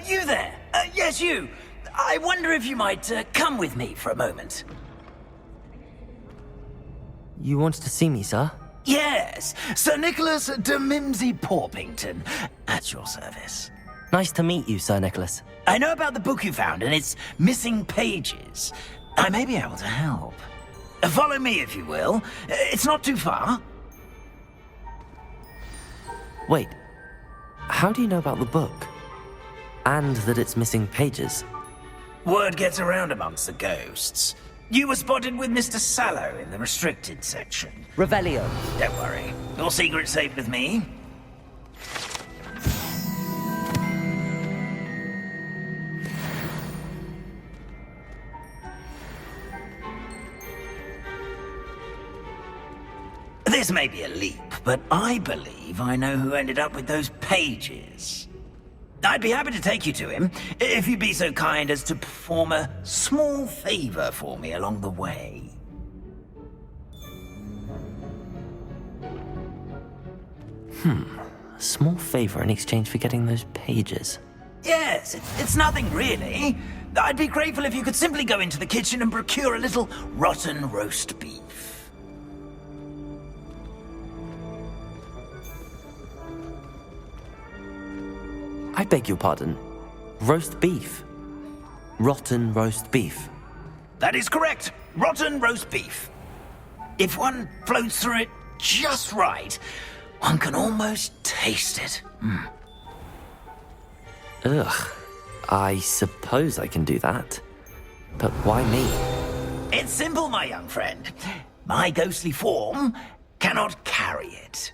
You there? Yes, you. I wonder if you might come with me for a moment. You wanted to see me, sir? Yes, Sir Nicholas de Mimsy Porpington, at your service. Nice to meet you, Sir Nicholas. I know about the book you found and its missing pages. I may be able to help. Follow me, if you will. It's not too far. Wait, how do you know about the book? And that it's missing pages? Word gets around amongst the ghosts. You were spotted with Mr. Sallow in the restricted section. Revelio. Don't worry. Your secret's safe with me. This may be a leap, but I believe I know who ended up with those pages. I'd be happy to take you to him, if you'd be so kind as to perform a small favor for me along the way. A small favor in exchange for getting those pages. Yes, it's nothing really. I'd be grateful if you could simply go into the kitchen and procure a little rotten roast beef. I beg your pardon. Roast beef. Rotten roast beef. That is correct. Rotten roast beef. If one floats through it just right, one can almost taste it. Ugh. I suppose I can do that. But why me? It's simple, my young friend. My ghostly form cannot carry it.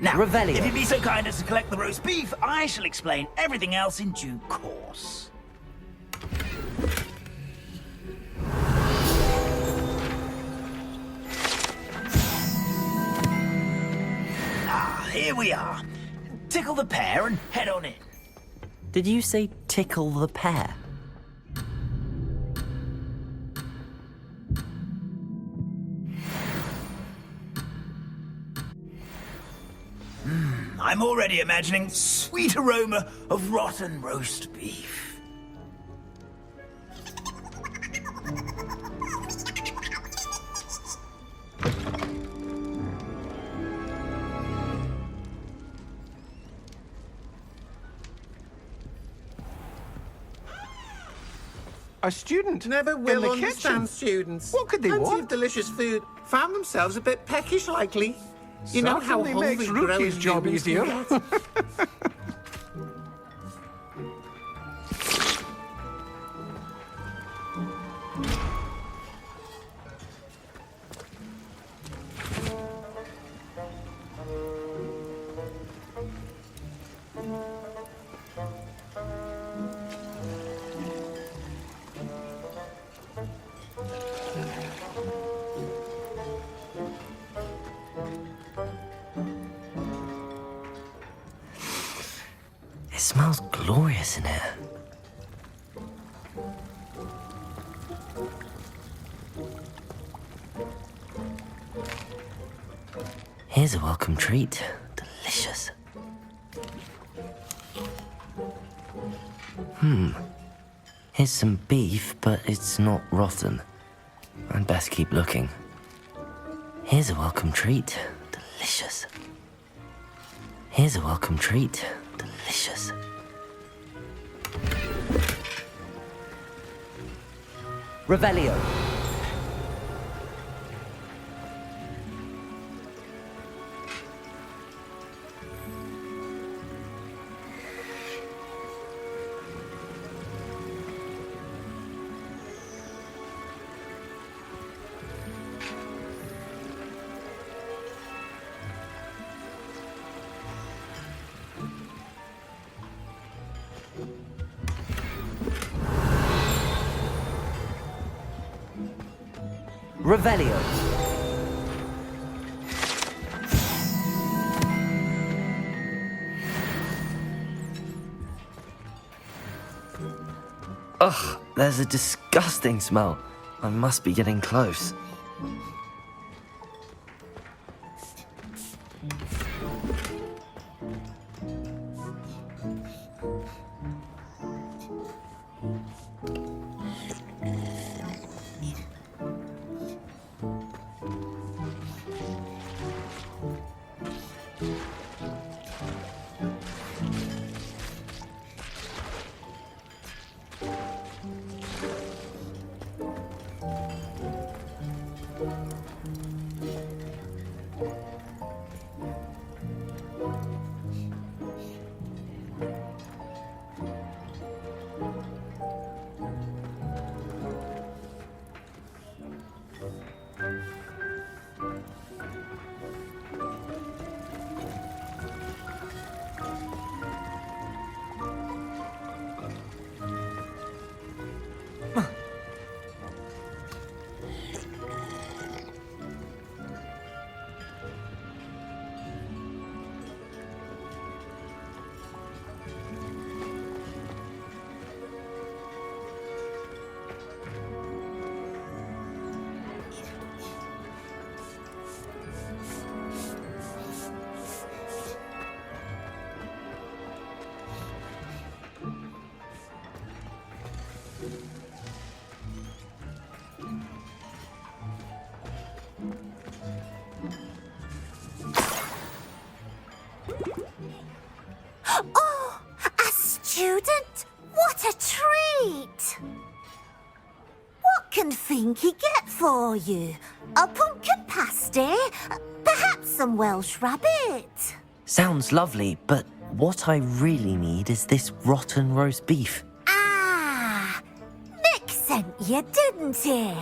Now, Revelio. if you'd be so kind as to collect the roast beef, I shall explain everything else in due course. Ah, here we are. Tickle the pear and head on in. Did you say tickle the pear? I'm already imagining sweet aroma of rotten roast beef. A student Never in will the understand kitchen. students. What could they Plenty want? of delicious food. Found themselves a bit peckish, likely. You know how Certainly hungry makes Rookie's growing job humans can easier. get. It smells glorious in here. Here's a welcome treat. Delicious. Here's some beef, but it's not rotten. I'd best keep looking. Here's a welcome treat. Delicious. Here's a welcome treat. Delicious. Revelio. Revelio. Ugh, there's a disgusting smell. I must be getting close. Oh, a student? What a treat! What can Finky get for you? A pumpkin pasty? Perhaps some Welsh rabbit? Sounds lovely, but what I really need is this rotten roast beef. Ah, Nick sent you, didn't he?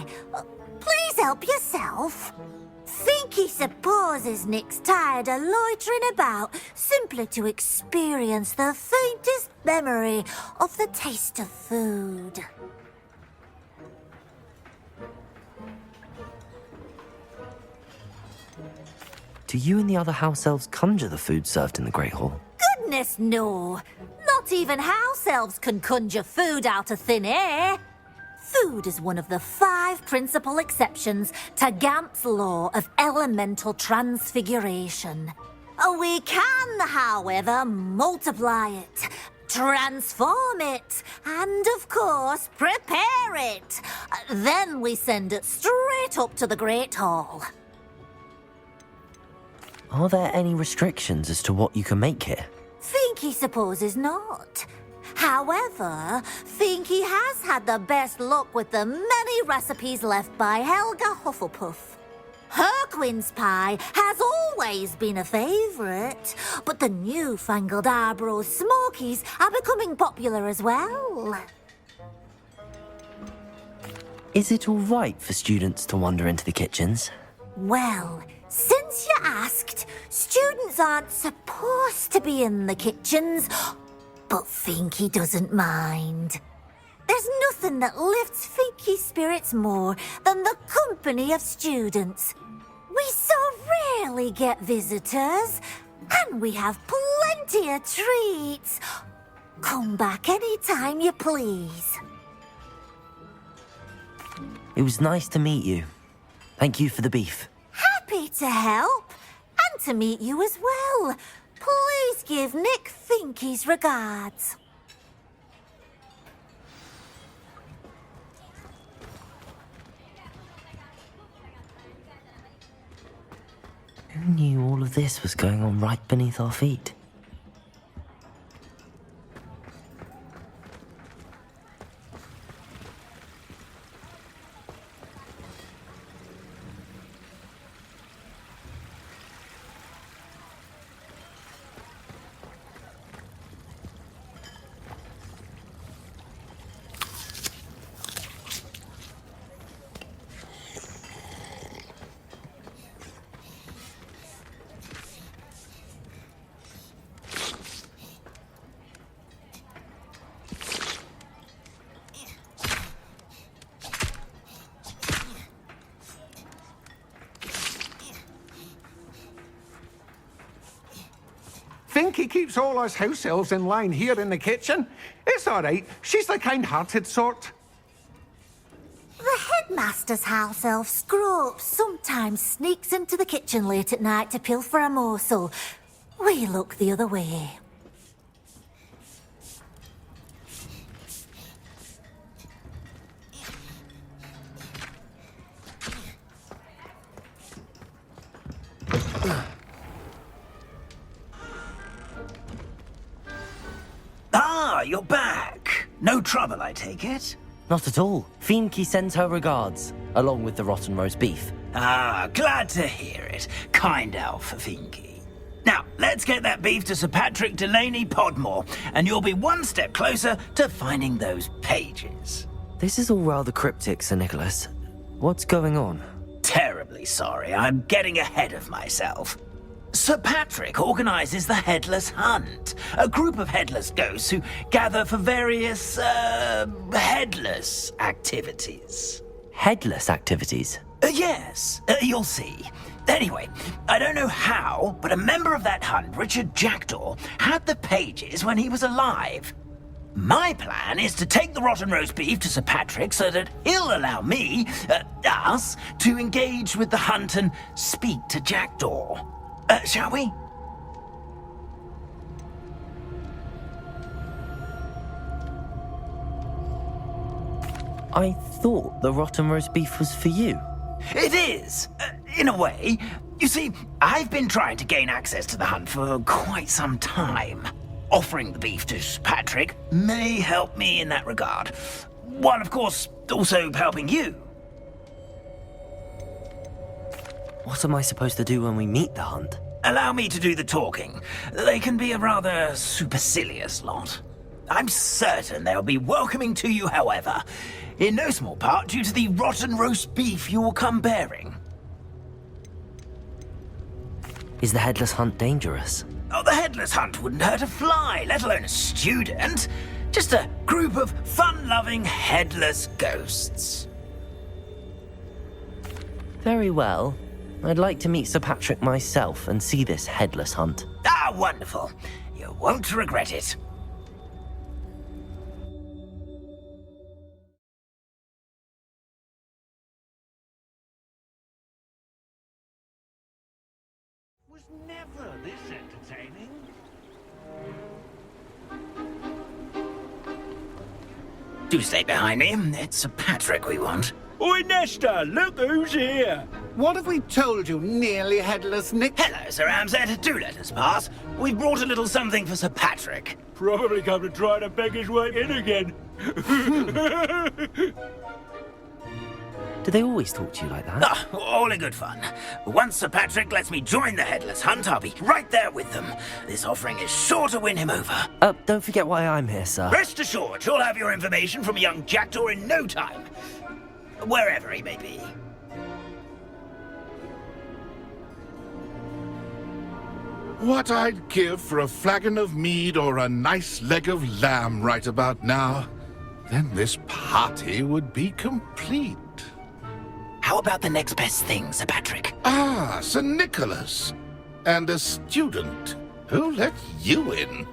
Please help yourself. Finky supposes Nick's tired of loitering about simply to experience the faintest memory of the taste of food. Do you and the other house elves conjure the food served in the Great Hall? Goodness, no. Not even house elves can conjure food out of thin air. Food is one of the 5 principal exceptions to Gamp's law of elemental transfiguration. We can, however, multiply it, transform it, and, of course, prepare it. Then we send it straight up to the Great Hall. Are there any restrictions as to what you can make here? Finky supposes not. However, Finky has had the best luck with the many recipes left by Helga Hufflepuff. Her quince pie has always been a favourite, but the newfangled Arbroath Smokies are becoming popular as well. Is it all right for students to wander into the kitchens? Well, since you asked, students aren't supposed to be in the kitchens, but Finky doesn't mind. There's nothing that lifts Finky's spirits more than the company of students. We so rarely get visitors, and we have plenty of treats. Come back any time you please. It was nice to meet you. Thank you for the beef. Happy to help, and to meet you as well. Please give Nick Finky's regards. Who knew all of this was going on right beneath our feet? Finky keeps all us house elves in line here in the kitchen. It's all right. She's the kind-hearted sort. The headmaster's house elf Scrope sometimes sneaks into the kitchen late at night to pilfer a morsel. We look the other way. Ah, you're back. No trouble, I take it? Not at all. Finky sends her regards, along with the rotten roast beef. Ah, glad to hear it. Kind elf, Finky. Now, let's get that beef to Sir Patrick Delaney Podmore, and you'll be one step closer to finding those pages. This is all rather cryptic, Sir Nicholas. What's going on? Terribly sorry, I'm getting ahead of myself. Sir Patrick organises the Headless Hunt, a group of headless ghosts who gather for various, headless activities. Headless activities? Yes, you'll see. Anyway, I don't know how, but a member of that hunt, Richard Jackdaw, had the pages when he was alive. My plan is to take the rotten roast beef to Sir Patrick so that he'll allow me, us, to engage with the hunt and speak to Jackdaw. Shall we? I thought the rotten roast beef was for you. It is, in a way. You see, I've been trying to gain access to the hunt for quite some time. Offering the beef to Sir Patrick may help me in that regard. While, of course, also helping you. What am I supposed to do when we meet the hunt? Allow me to do the talking. They can be a rather supercilious lot. I'm certain they'll be welcoming to you, however, in no small part due to the rotten roast beef you will come bearing. Is the headless hunt dangerous? Oh, the Headless Hunt wouldn't hurt a fly, let alone a student. Just a group of fun-loving headless ghosts. Very well. I'd like to meet Sir Patrick myself and see this headless hunt. Ah, wonderful. You won't regret it. Was never this entertaining. Do stay behind me. It's Sir Patrick we want. Oi, Nesta, look who's here. What have we told you, nearly headless Nick? Hello, Sir Ramsed. Do let us pass. We've brought a little something for Sir Patrick. Probably come to try to beg his way in again. Do they always talk to you like that? Ah, all in good fun. Once Sir Patrick lets me join the Headless Hunt, I'll be right there with them. This offering is sure to win him over. Don't forget why I'm here, sir. Rest assured, you'll have your information from young Jackdaw in no time. Wherever he may be. What I'd give for a flagon of mead or a nice leg of lamb right about now. Then this party would be complete. How about the next best thing, Sir Patrick? Ah, Sir Nicholas. And a student. Who let you in?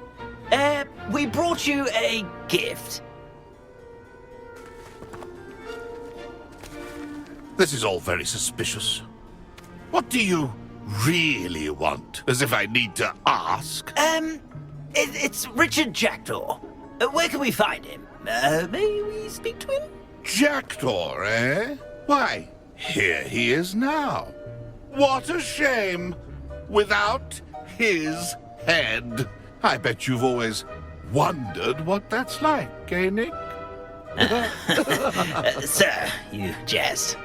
We brought you a gift. This is all very suspicious. What do you really want? As if I need to ask. It's Richard Jackdaw. Where can we find him? May we speak to him? Jackdaw, eh? Why, here he is now. What a shame. Without his head. I bet you've always wondered what that's like, eh, Nick? Sir, you jest.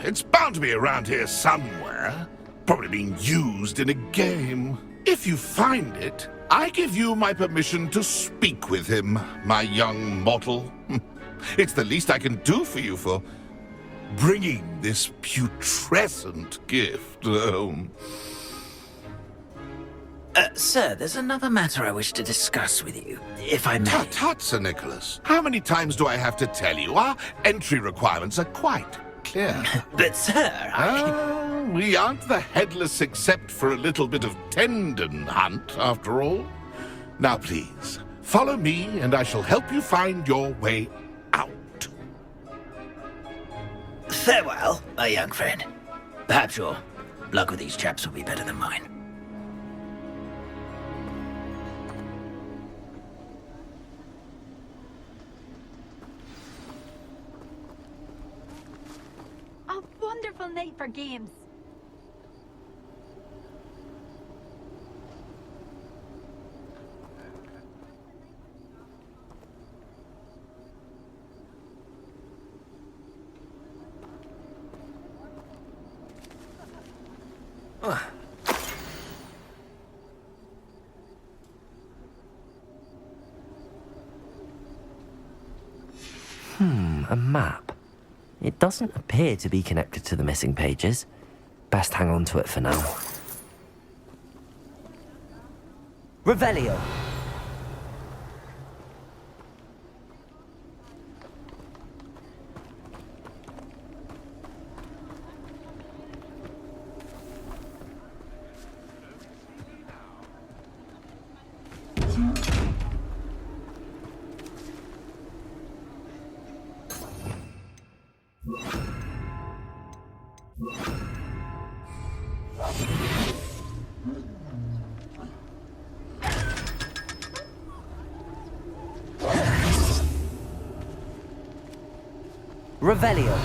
It's bound to be around here somewhere. Probably being used in a game. If you find it, I give you my permission to speak with him, my young mortal. It's the least I can do for you for bringing this putrescent gift home. Sir, there's another matter I wish to discuss with you, if I may. Tut, tut, Sir Nicholas. How many times do I have to tell you? Our entry requirements are quite clear. But, sir, we aren't the Headless except for a little bit of tendon hunt, after all. Now please, follow me and I shall help you find your way out. Farewell, my young friend. Perhaps your luck with these chaps will be better than mine. A wonderful night for games. A map. It doesn't appear to be connected to the missing pages. Best hang on to it for now. Revelio. Revelio.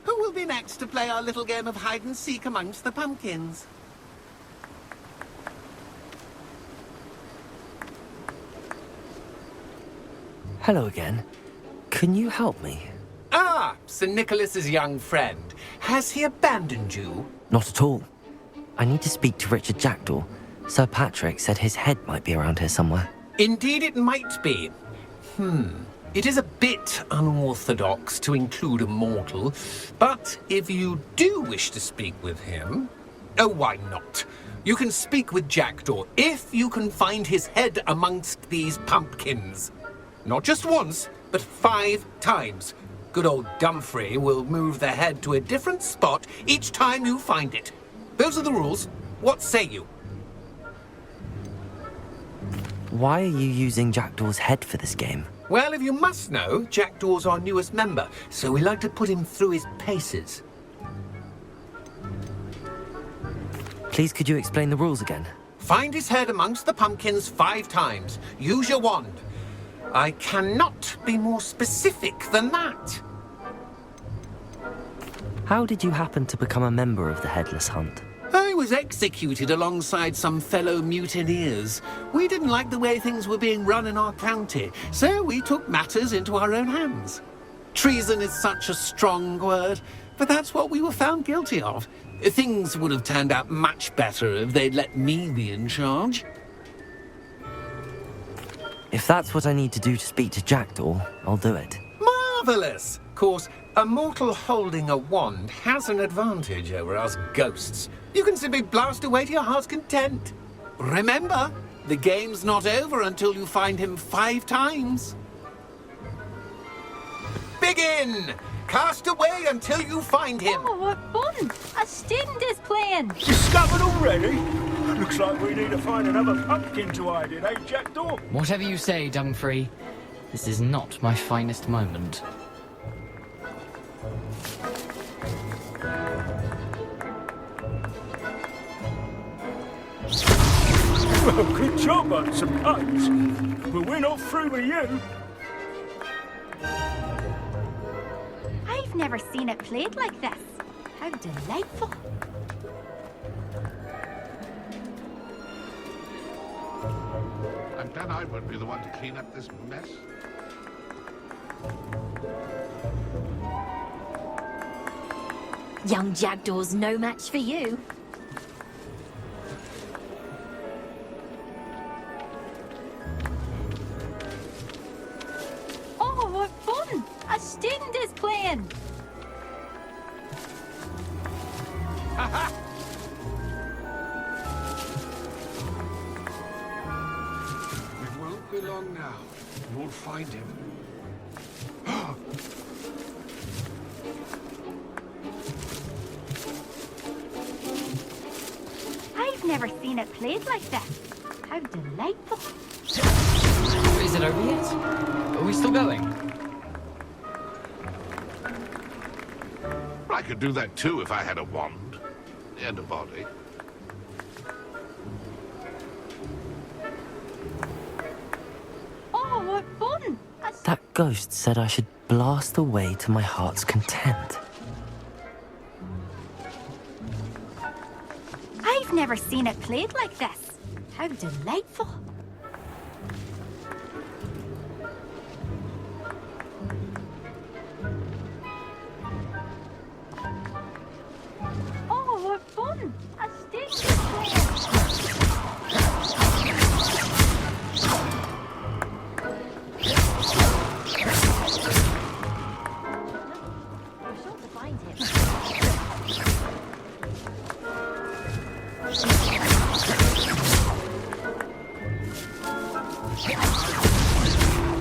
Who will be next to play our little game of hide-and-seek amongst the pumpkins? Hello again. Can you help me? Ah, Sir Nicholas's young friend. Has he abandoned you? Not at all. I need to speak to Richard Jackdaw. Sir Patrick said his head might be around here somewhere. Indeed it might be. It is a bit unorthodox to include a mortal, but if you do wish to speak with him... Oh, why not? You can speak with Jackdaw if you can find his head amongst these pumpkins. Not just once, but 5 times. Good old Dumfrey will move the head to a different spot each time you find it. Those are the rules. What say you? Why are you using Jackdaw's head for this game? Well, if you must know, Jackdaw's our newest member, so we like to put him through his paces. Please, could you explain the rules again? Find his head amongst the pumpkins 5 times. Use your wand. I cannot be more specific than that. How did you happen to become a member of the Headless Hunt? I was executed alongside some fellow mutineers. We didn't like the way things were being run in our county, so we took matters into our own hands. Treason is such a strong word, but that's what we were found guilty of. Things would have turned out much better if they'd let me be in charge. If that's what I need to do to speak to Jackdaw, I'll do it. Marvellous! Of course, a mortal holding a wand has an advantage over us ghosts. You can simply blast away to your heart's content. Remember, the game's not over until you find him 5 times. Begin! Cast away until you find him. Oh, what fun! A student is playing. Discovered already? Looks like we need to find another pumpkin to hide in, eh, Jackdaw? Whatever you say, Dumfrey. This is not my finest moment. Well, good job, I suppose. But we're not through with you. I've never seen it played like this. How delightful. I'm glad I won't be the one to clean up this mess. Young Jackdaw's no match for you. Oh, what fun! A student is playing! It won't be long now. You'll find him. I've never seen it played like this. How delightful. Is it over yet? Are we still going? I could do that too if I had a wand and a body. Oh, what fun! That ghost said I should blast away to my heart's content. I've never seen it played like this. How delightful. Oh, what fun! A stage We're sure to find him.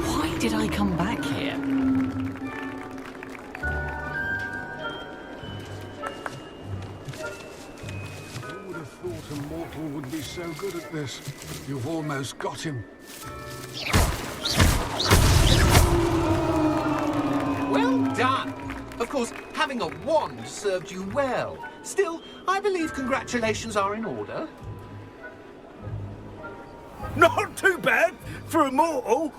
Why did I come back here? Who would have thought a mortal would be so good at this? You've almost got him. Well done! Of course, having a wand served you well. Still, I believe congratulations are in order. Not too bad for a mortal.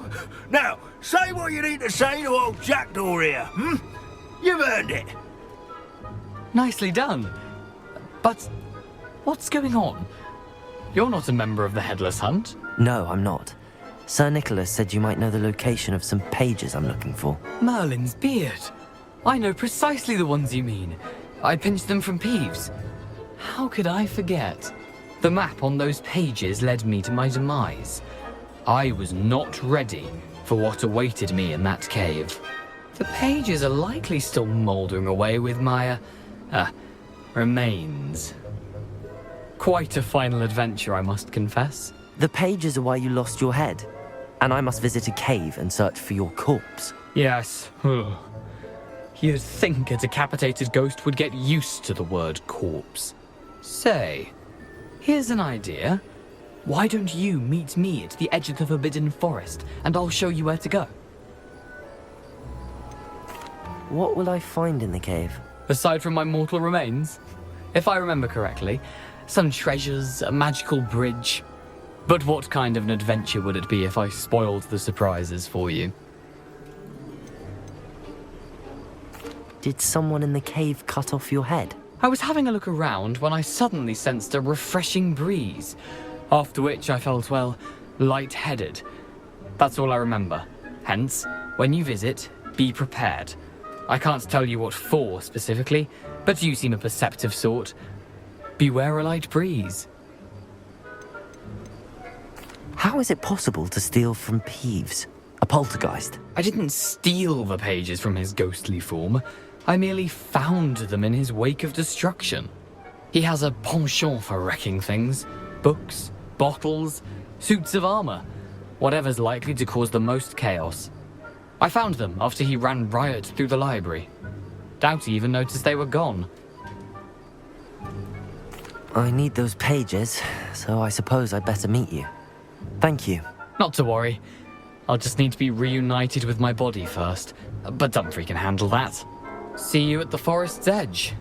Now, say what you need to say to old Jackdaw here, hmm? You've earned it. Nicely done. But what's going on? You're not a member of the Headless Hunt. No, I'm not. Sir Nicholas said you might know the location of some pages I'm looking for. Merlin's beard. I know precisely the ones you mean. I pinched them from Peeves. How could I forget? The map on those pages led me to my demise. I was not ready for what awaited me in that cave. The pages are likely still mouldering away with my, remains. Quite a final adventure, I must confess. The pages are why you lost your head, and I must visit a cave and search for your corpse. Yes. You'd think a decapitated ghost would get used to the word corpse. Say, here's an idea. Why don't you meet me at the edge of the Forbidden Forest, and I'll show you where to go? What will I find in the cave? Aside from my mortal remains? If I remember correctly, some treasures, a magical bridge. But what kind of an adventure would it be if I spoiled the surprises for you? Did someone in the cave cut off your head? I was having a look around when I suddenly sensed a refreshing breeze, after which I felt, well, lightheaded. That's all I remember. Hence, when you visit, be prepared. I can't tell you what for specifically, but you seem a perceptive sort. Beware a light breeze. How is it possible to steal from Peeves, a poltergeist? I didn't steal the pages from his ghostly form. I merely found them in his wake of destruction. He has a penchant for wrecking things. Books, bottles, suits of armor. Whatever's likely to cause the most chaos. I found them after he ran riot through the library. Doubt he even noticed they were gone. I need those pages, so I suppose I'd better meet you. Thank you. Not to worry. I'll just need to be reunited with my body first. But Dumfries can handle that. See you at the forest's edge.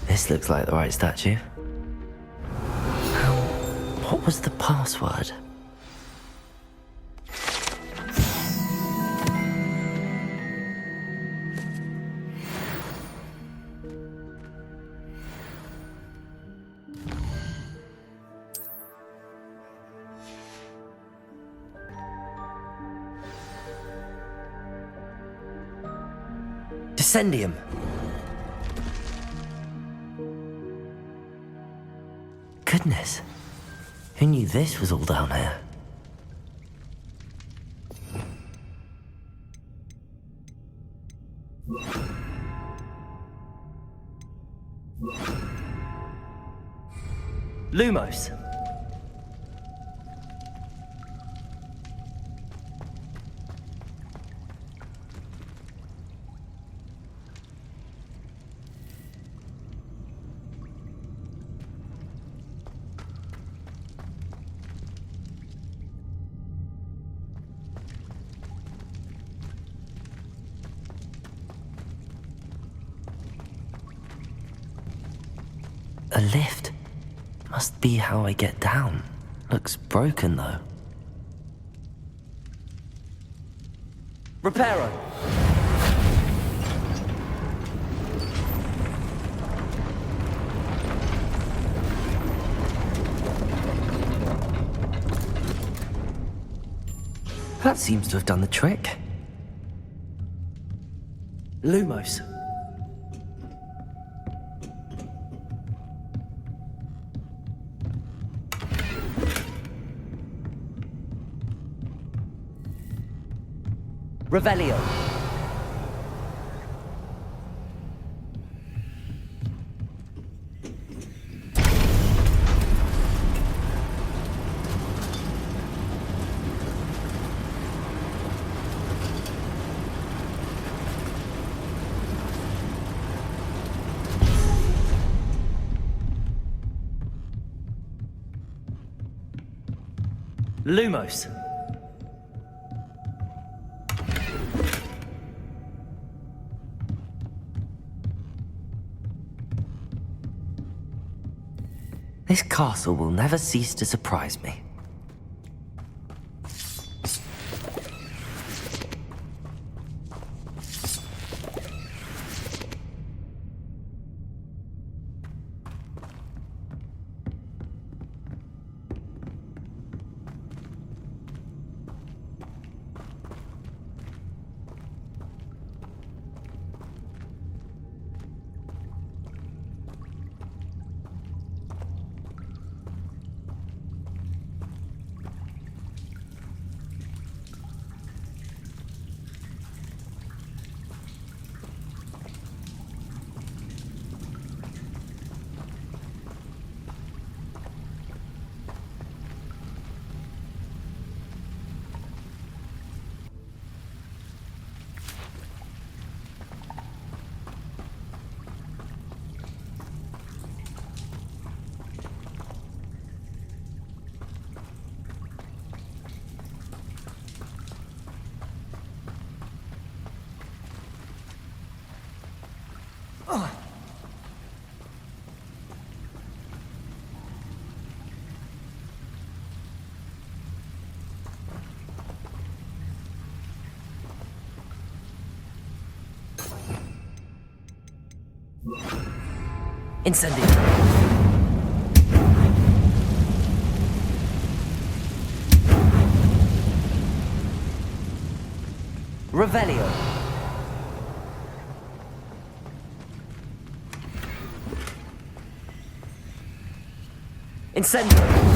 This looks like the right statue. What was the password? Descendium. Goodness, who knew this was all down here? Lumos. A lift. Must be how I get down. Looks broken, though. Reparo! That seems to have done the trick. Lumos. Revelio. Lumos. This castle will never cease to surprise me. Incendio. Revelio. Incendio.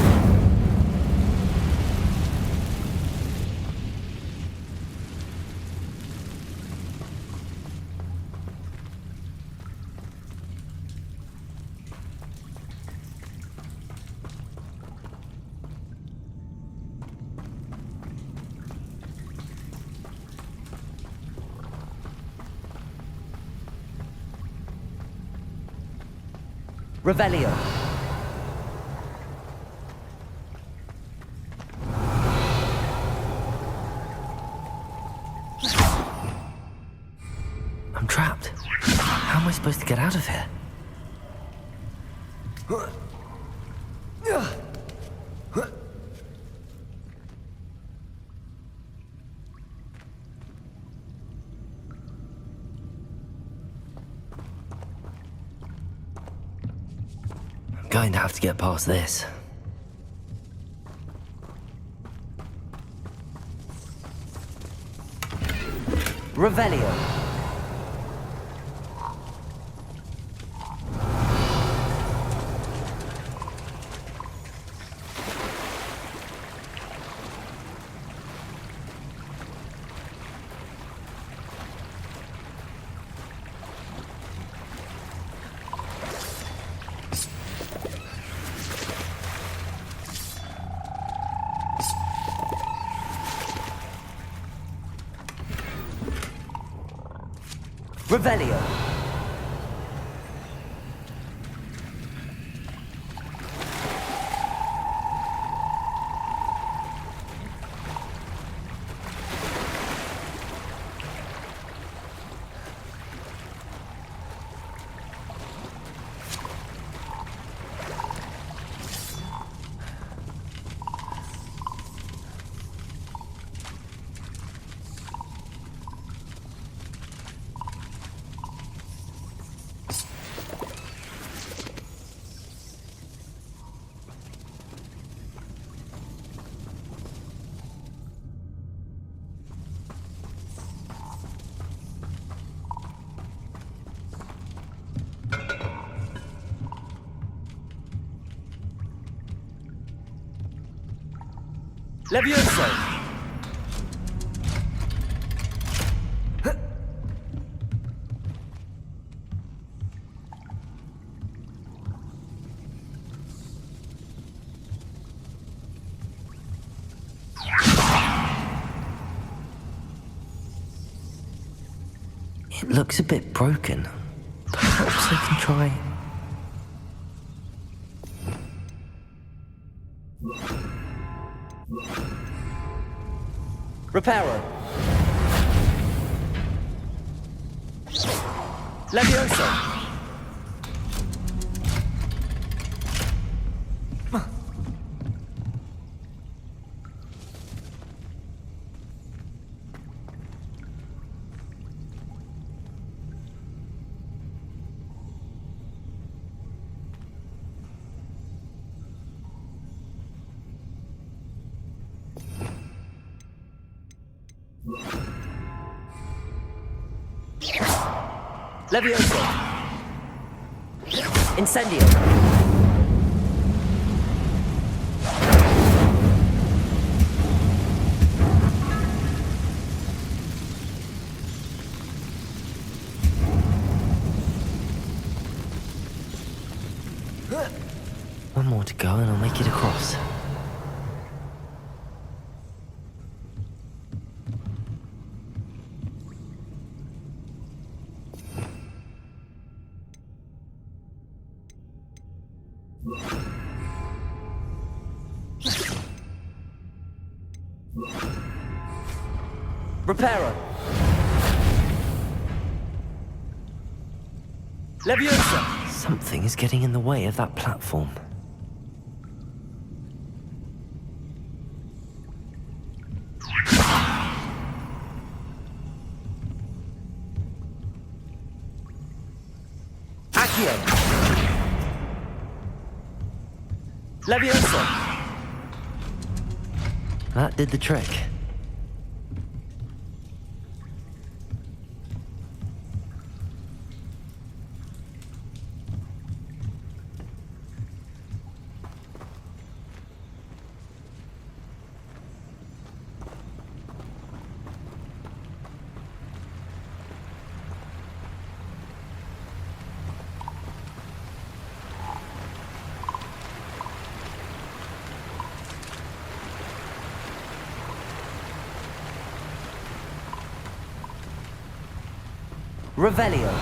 Revelio. I'm trapped. How am I supposed to get out of here? I'm going to have to get past this. Revelio. Revelio. Levioso! It looks a bit broken. Perhaps I can try... Reparo. Levioso. Levioso. Incendio. One more to go and I'll make it across. Reparo. Leviosa. Something is getting in the way of that platform. Accio. Leviosa! That did the trick. Revelio.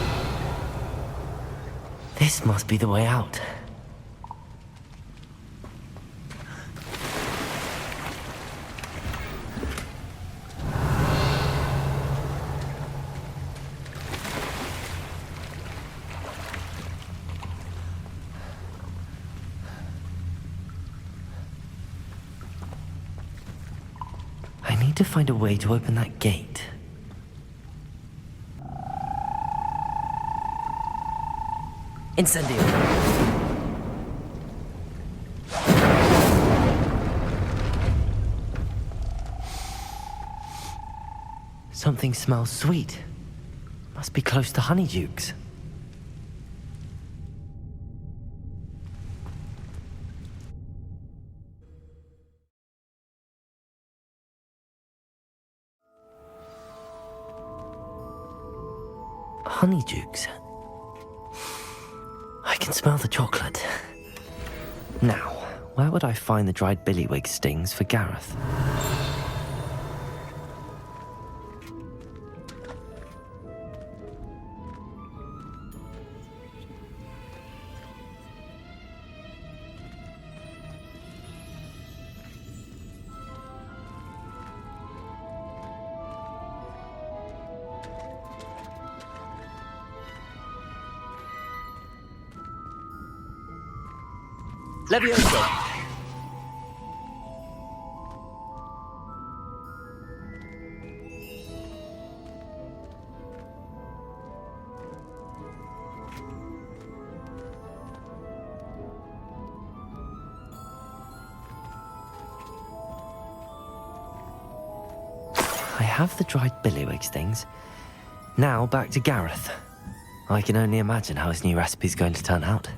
This must be the way out. I need to find a way to open that gate. Incendio. Something smells sweet. Must be close to Honeydukes. Honeydukes. I can smell the chocolate. Now, where would I find the dried billywig stings for Gareth? Leviosa! I have the dried billywig stings. Now back to Gareth. I can only imagine how his new recipe's going to turn out.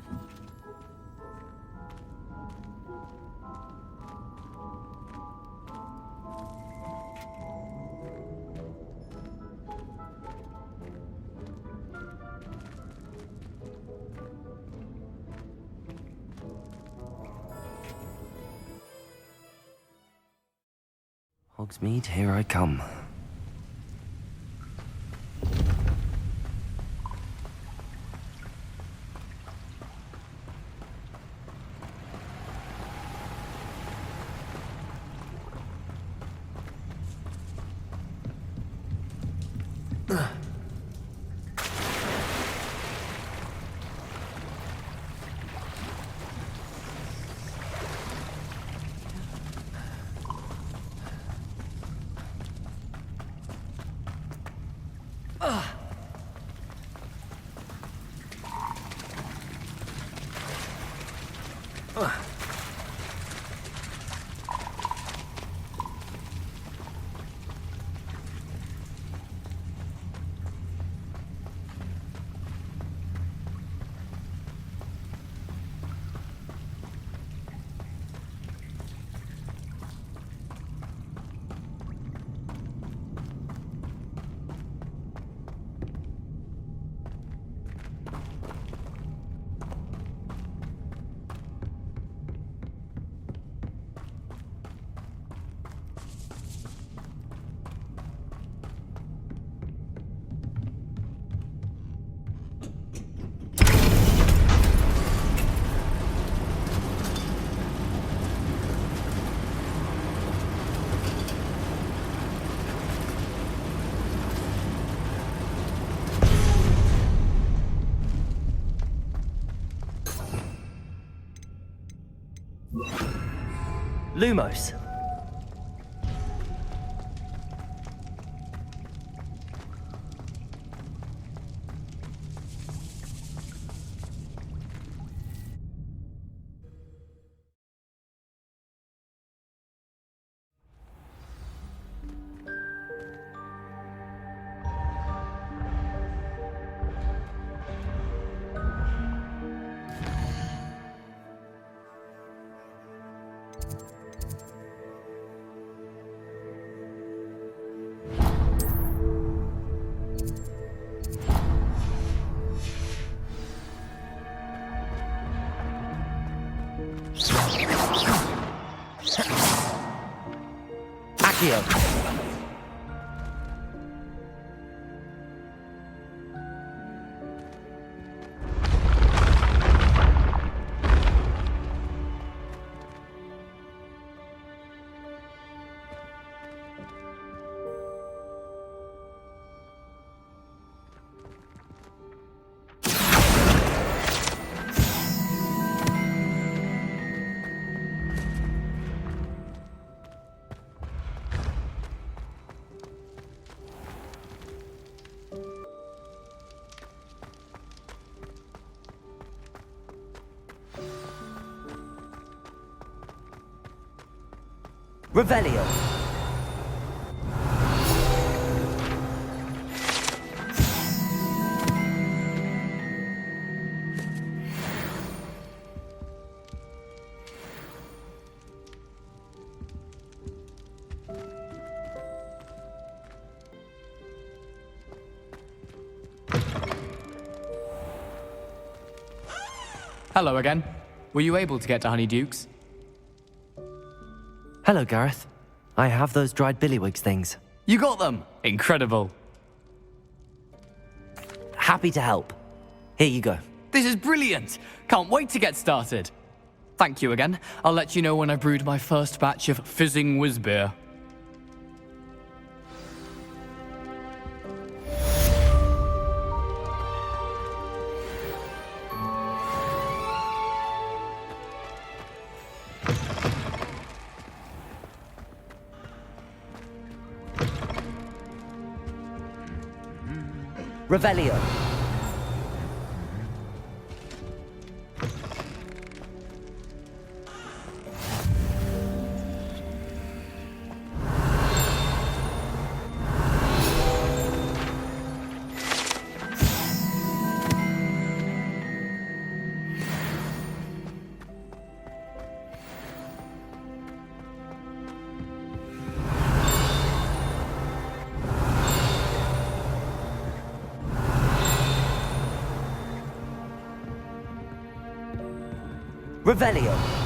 Hogsmeade, here I come. Lumos. Accio. Revelio. Hello again. Were you able to get to Honeydukes? Hello, Gareth. I have those dried billywigs things. You got them! Incredible. Happy to help. Here you go. This is brilliant! Can't wait to get started. Thank you again. I'll let you know when I brewed my first batch of fizzing whiz beer. Revelio. Revelio.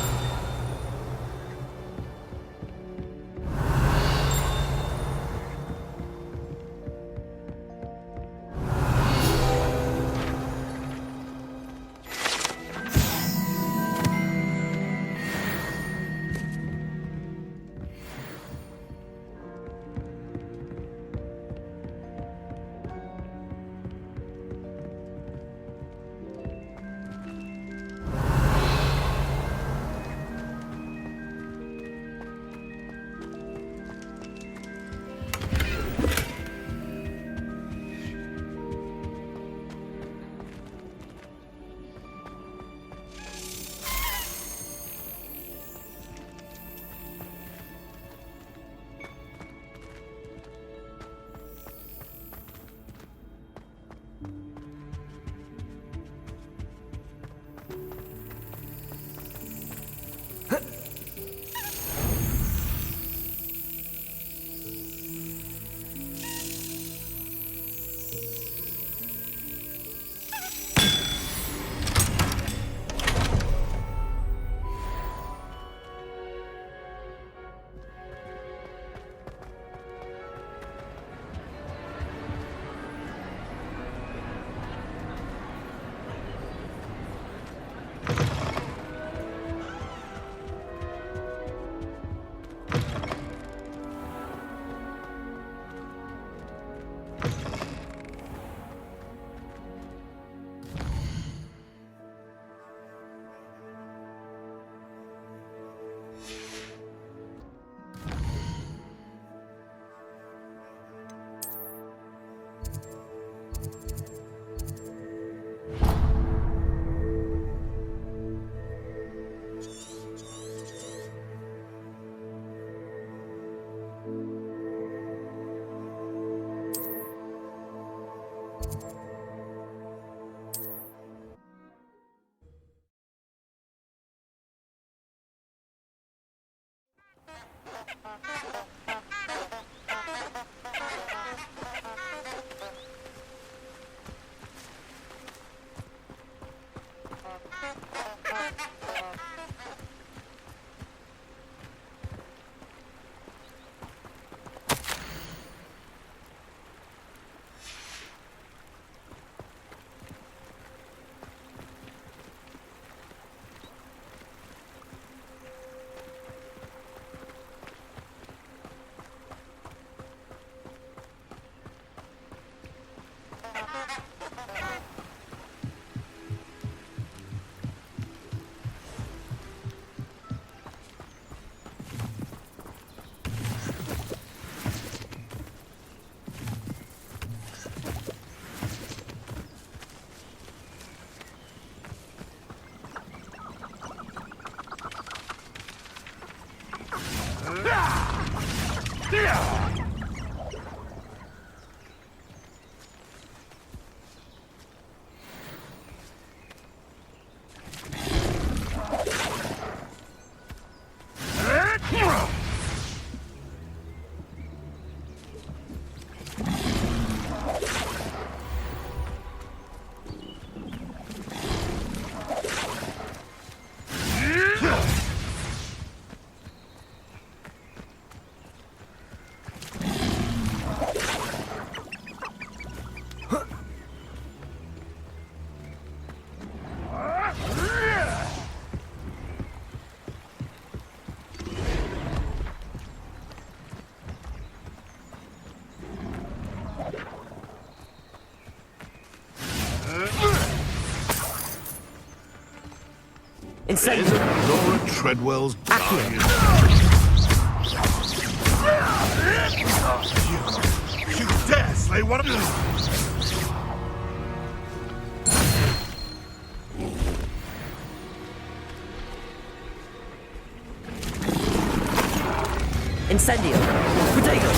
There's Laura Treadwell's Galleons. You dare slay one of them? Incendio! Potato!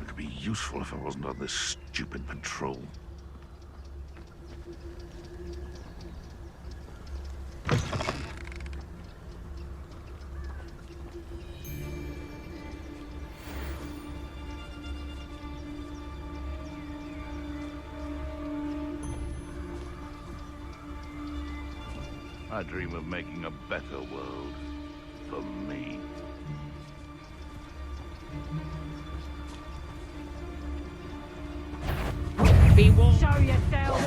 It could be useful if I wasn't on this stupid patrol. I dream of making a better world for me. Be warned. Show yourself.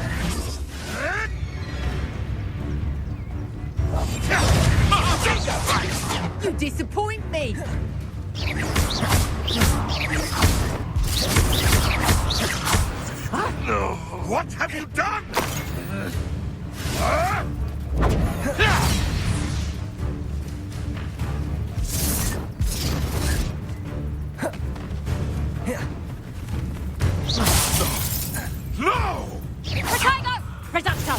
You disappoint me. No, what have you done? No! Potato! Reducto!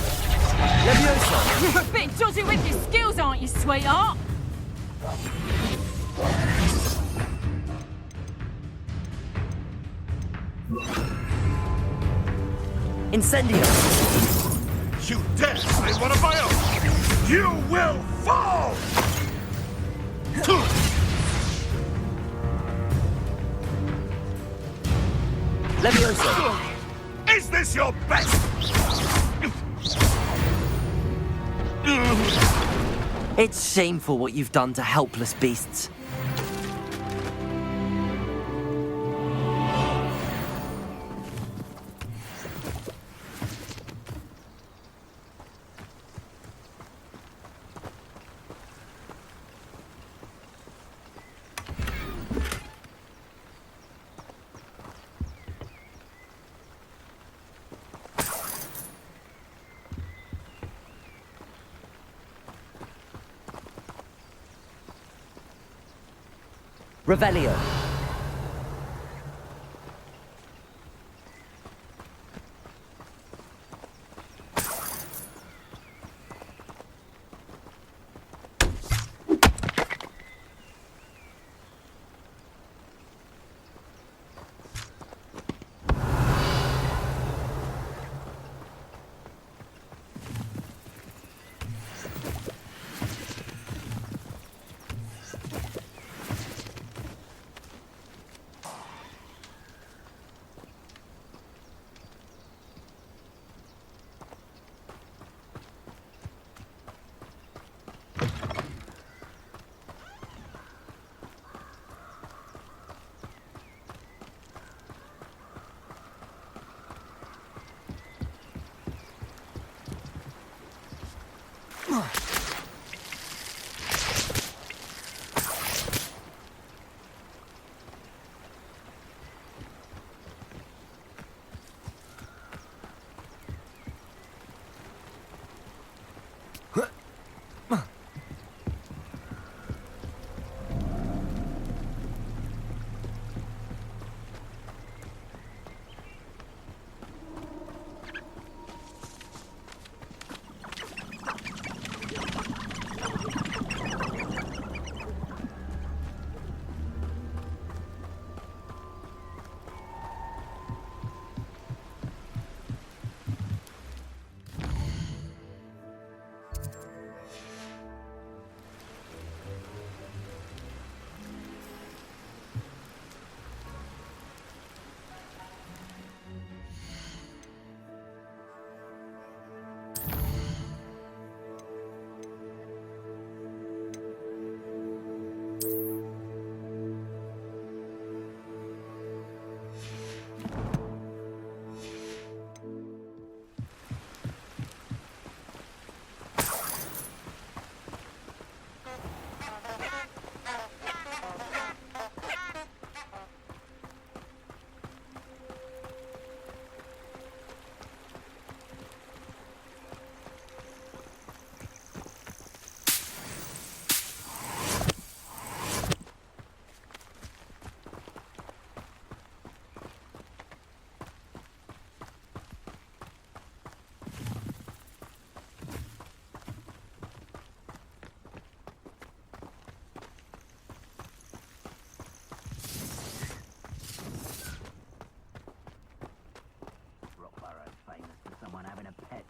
Levioso! You're a bit dodgy with your skills, aren't you, sweetheart? Incendio! You dare slay one of my own! You will fall! Levioso! Is this your best? It's shameful what you've done to helpless beasts. Revelio.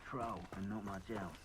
Troll and not much else.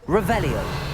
Revelio.